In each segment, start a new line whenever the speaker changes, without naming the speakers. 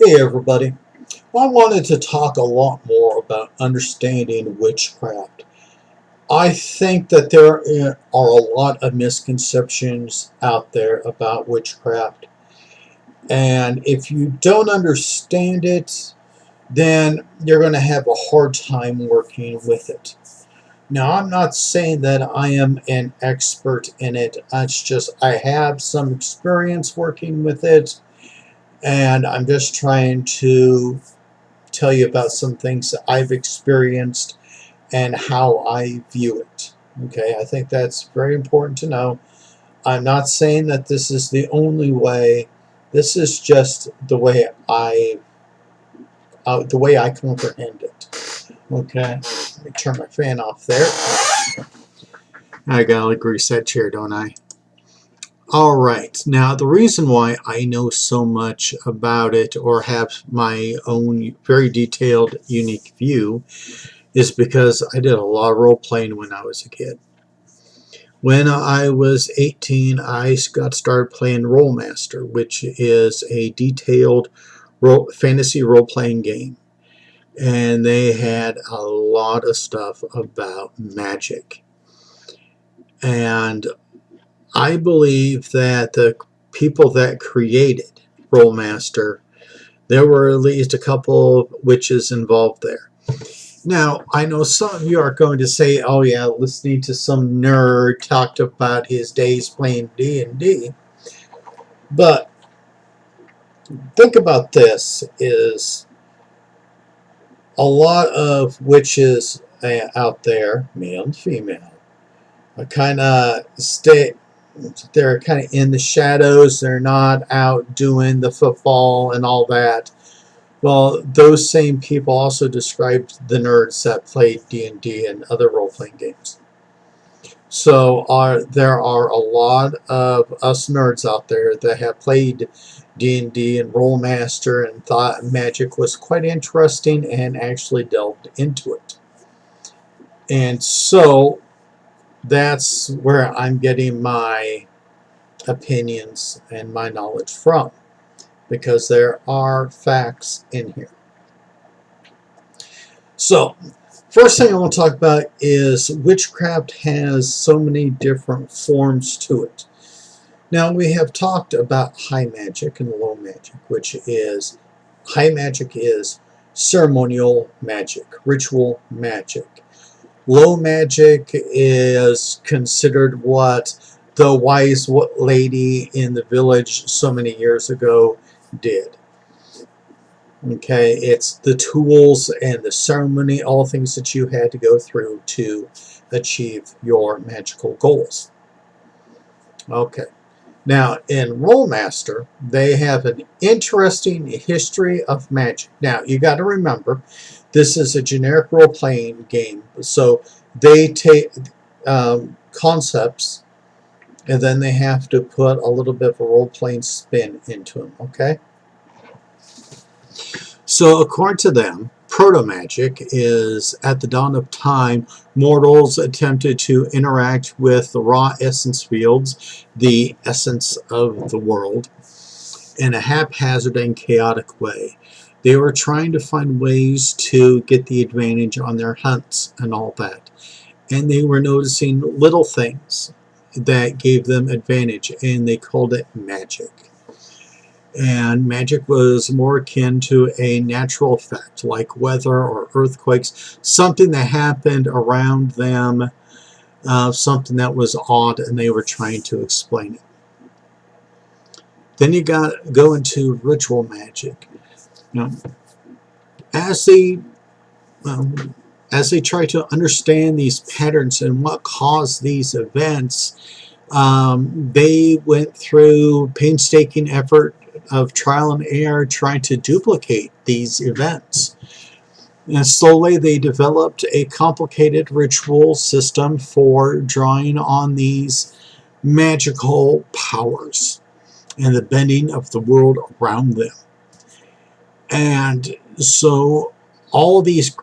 Hey everybody. I wanted to talk a lot more about understanding witchcraft. I think that there are a lot of misconceptions out there about witchcraft, and if you don't understand it, then you're going to have a hard time working with it. Now, I'm not saying that I am an expert in it. It's just I have some experience working with it, and I'm just trying to tell you about some things that I've experienced and how I view it. Okay, I think that's very important to know. I'm not saying that this is the only way. This is just the way I comprehend it. Okay, let me turn my fan off there. I gotta grease that chair, don't I? All right. Now, the reason why I know so much about it or have my own very detailed, unique view is because I did a lot of role playing when I was a kid. When I was 18, I got started playing Rollmaster, which is a detailed fantasy role playing game. And they had a lot of stuff about magic. And I believe that the people that created Rollmaster, there were at least a couple of witches involved there. Now, I know some of you are going to say, oh yeah, listening to some nerd talked about his days playing D&D. But think about this, is a lot of witches out there, male and female, are they're kind of in the shadows. They're not out doing the football and all that. Well, those same people also described the nerds that played D&D and other role-playing games. So there are a lot of us nerds out there that have played D&D and Rollmaster and thought magic was quite interesting and actually delved into it. And so that's where I'm getting my opinions and my knowledge from, because there are facts in here. So, first thing I want to talk about is witchcraft has so many different forms to it. Now, we have talked about high magic and low magic, which is high magic is ceremonial magic, ritual magic. Low magic is considered what the wise lady in the village so many years ago did. Okay, it's the tools and the ceremony, all things that you had to go through to achieve your magical goals. Okay, now in Rollmaster, they have an interesting history of magic. Now, you got to remember, this is a generic role-playing game, so they take concepts and then they have to put a little bit of a role-playing spin into them, okay? So according to them, proto-magic is, at the dawn of time, mortals attempted to interact with the raw essence fields, the essence of the world, in a haphazard and chaotic way. They were trying to find ways to get the advantage on their hunts and all that. And they were noticing little things that gave them advantage, and they called it magic. And magic was more akin to a natural effect, like weather or earthquakes, something that happened around them, something that was odd, and they were trying to explain it. Then you go into ritual magic. Now, as they try to understand these patterns and what caused these events, they went through painstaking effort of trial and error trying to duplicate these events. And slowly they developed a complicated ritual system for drawing on these magical powers and the bending of the world around them. And so all these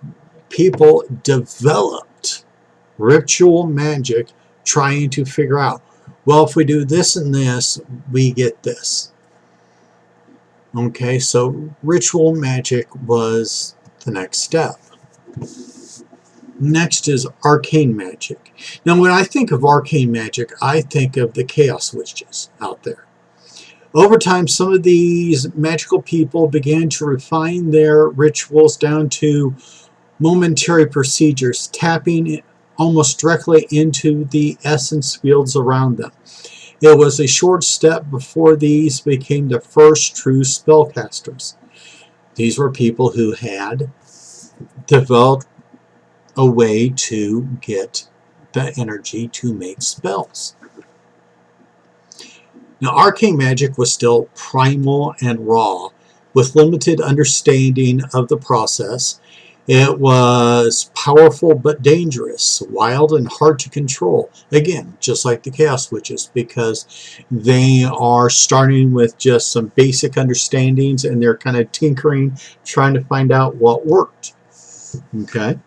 people developed ritual magic, trying to figure out, well, if we do this and this, we get this. Okay, so ritual magic was the next step. Next is arcane magic. Now, when I think of arcane magic, I think of the chaos witches out there. Over time, some of these magical people began to refine their rituals down to momentary procedures, tapping almost directly into the essence fields around them. It was a short step before these became the first true spellcasters. These were people who had developed a way to get the energy to make spells. Now, arcane magic was still primal and raw, with limited understanding of the process. It was powerful but dangerous, wild and hard to control. Again, just like the Chaos Witches, because they are starting with just some basic understandings and they're kind of tinkering, trying to find out what worked. Okay?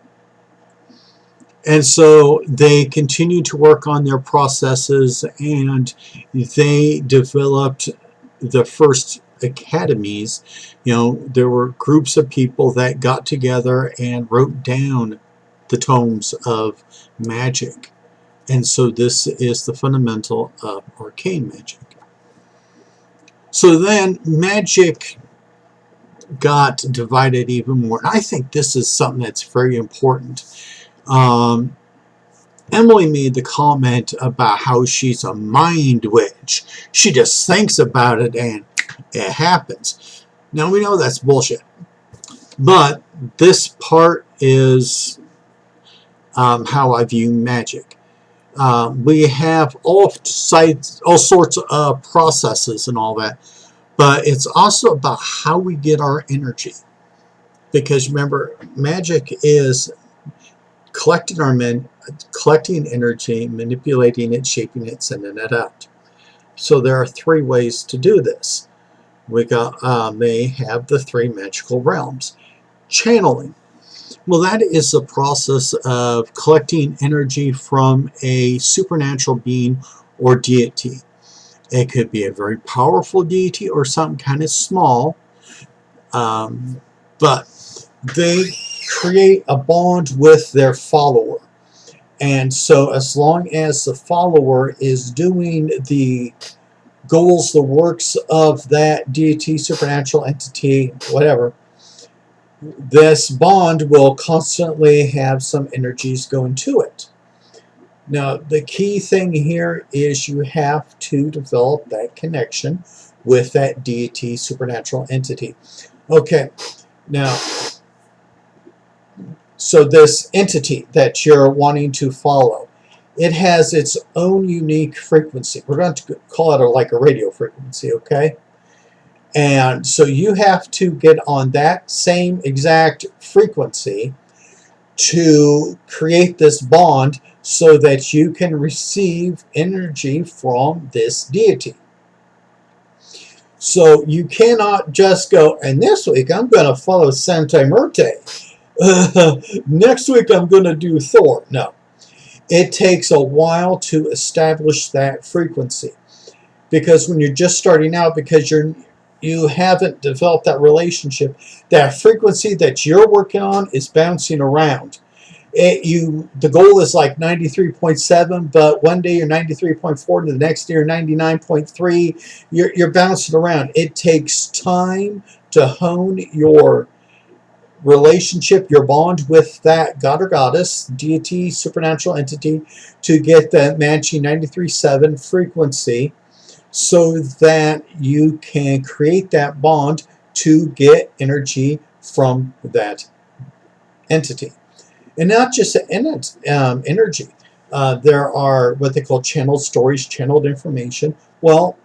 And so they continued to work on their processes, and they developed the first academies. You know, there were groups of people that got together and wrote down the tomes of magic. And so this is the fundamental of arcane magic. So then magic got divided even more. And I think this is something that's very important. Emily made the comment about how she's a mind witch. She just thinks about it and it happens. Now we know that's bullshit. But this part is how I view magic. We have all sorts of processes and all that, but it's also about how we get our energy. Because remember, magic is collecting energy, manipulating it, shaping it, sending it out. So there are three ways to do this. We may have the three magical realms. Channeling. Well, that is the process of collecting energy from a supernatural being or deity. It could be a very powerful deity or something kind of small, but they create a bond with their follower. And so as long as the follower is doing the goals, the works of that deity, supernatural entity, whatever, this bond will constantly have some energies going to it. Now, the key thing here is you have to develop that connection with that deity, supernatural entity. Okay, now, so this entity that you're wanting to follow, it has its own unique frequency. We're going to call it like a radio frequency, okay? And so you have to get on that same exact frequency to create this bond so that you can receive energy from this deity. So you cannot just go, and this week I'm going to follow Santa Merte. Next week I'm going to do Thor. No. It takes a while to establish that frequency. Because when you're just starting out, because you haven't developed that relationship, that frequency that you're working on is bouncing around. The goal is like 93.7, but one day you're 93.4, and the next day you're 99.3. You're bouncing around. It takes time to hone your relationship, your bond with that god or goddess, deity, supernatural entity, to get that matching 93.7 frequency so that you can create that bond to get energy from that entity. And not just energy. There are what they call channeled stories, channeled information. Well,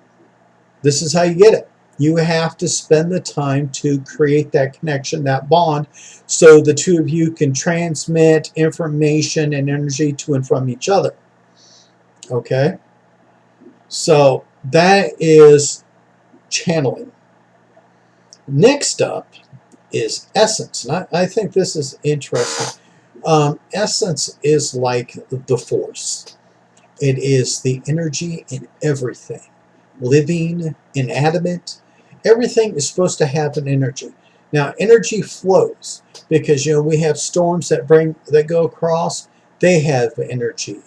this is how you get it. You have to spend the time to create that connection, that bond, so the two of you can transmit information and energy to and from each other. Okay? So that is channeling. Next up is essence. And I think this is interesting. Essence is like the force. It is the energy in everything, living, inanimate. Everything is supposed to have an energy. Now, energy flows because we have storms that go across. They have energy.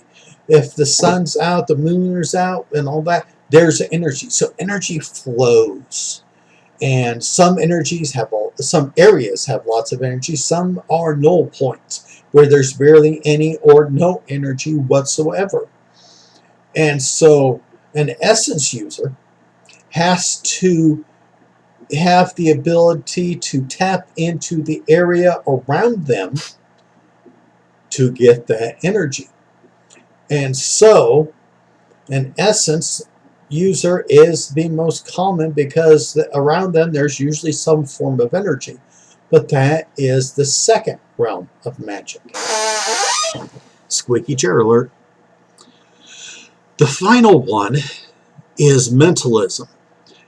If the sun's out, the moon is out, and all that, there's energy. So energy flows. And some areas have lots of energy. Some are null points where there's barely any or no energy whatsoever. And so an essence user has to have the ability to tap into the area around them to get that energy. And so an essence user is the most common because around them there's usually some form of energy. But that is the second realm of magic. Squeaky chair alert. The final one is mentalism.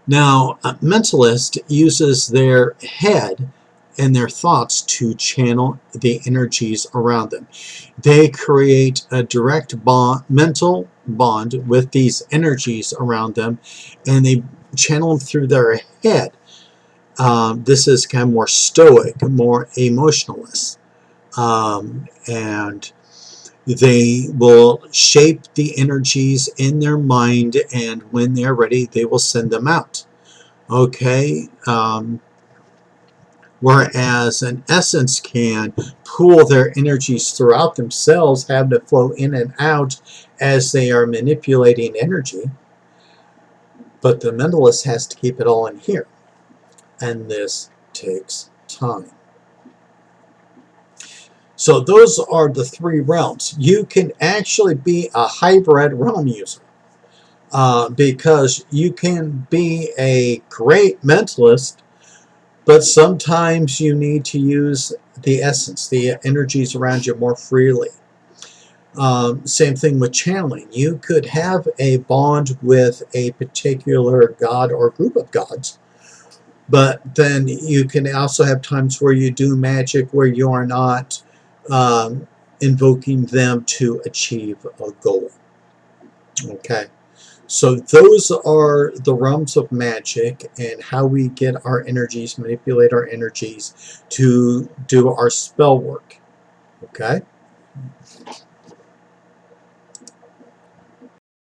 Now, a mentalist uses their head and their thoughts to channel the energies around them. They create a direct mental bond with these energies around them, and they channel them through their head. This is kind of more stoic, more emotionalist, and they will shape the energies in their mind, and when they're ready, they will send them out. Okay? Whereas an essence can pool their energies throughout themselves, have to flow in and out as they are manipulating energy. But the mentalist has to keep it all in here. And this takes time. So those are the three realms. You can actually be a hybrid realm user because you can be a great mentalist, but sometimes you need to use the essence, the energies around you more freely. Same thing with channeling. You could have a bond with a particular god or group of gods, but then you can also have times where you do magic where you are not invoking them to achieve a goal. Okay, so those are the realms of magic and how we get our energies, manipulate our energies to do our spell work. Okay.